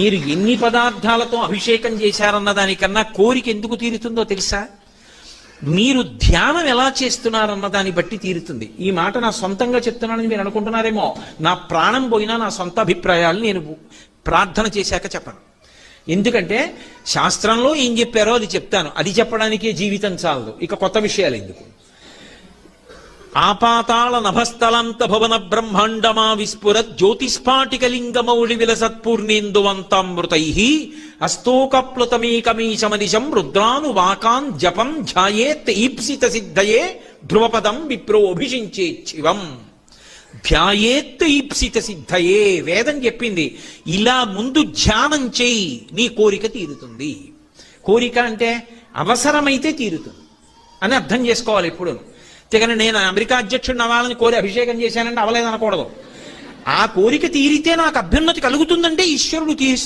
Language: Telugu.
మీరు ఎన్ని పదార్థాలతో అభిషేకం చేశారన్న దానికన్నా కోరిక ఎందుకు తీరుతుందో తెలుసా? మీరు ధ్యానం ఎలా చేస్తున్నారన్న దాన్ని బట్టి తీరుతుంది. ఈ మాట నా సొంతంగా చెప్తున్నానని మీరు అనుకుంటున్నారేమో. నా ప్రాణం పోయినా నా సొంత అభిప్రాయాలు నేను ప్రార్థన చేశాక చెప్పను. ఎందుకంటే శాస్త్రంలో ఏం చెప్పారో అది చెప్తాను. అది చెప్పడానికే జీవితం చాలదు, ఇక కొత్త విషయాలు ఎందుకు. ఆపాతాళ నభస్థలంత భవన బ్రహ్మాండమా విస్ఫురత్ జ్యోతిస్ఫాటికలింగమౌళి విలసత్పూర్ణేందువంతామృతై అస్తోకప్లుతమేకమీశమనిశం రుద్రాను వాకాన్ జపం ధ్యాయేత్ ఈప్సిత సిద్ధయే ధ్రువపదం విప్రోభిషించేచ్చివం. ధ్యాయేత్ ఈప్సిత సిద్ధయే వేదం చెప్పింది. ఇలా ముందు ధ్యానం చేయి, నీ కోరిక తీరుతుంది. కోరిక అంటే అవసరమైతే తీరుతుంది అని అర్థం చేసుకోవాలి ఎప్పుడు. తెగని నేను అమెరికా అధ్యక్షుడిని అవ్వాలని కోరి అభిషేకం చేశానంటే అవలేదనకూడదు. ఆ కోరిక తీరితే నాకు అభ్యున్నతి కలుగుతుందంటే ఈశ్వరుడు తీరుస్తాడు.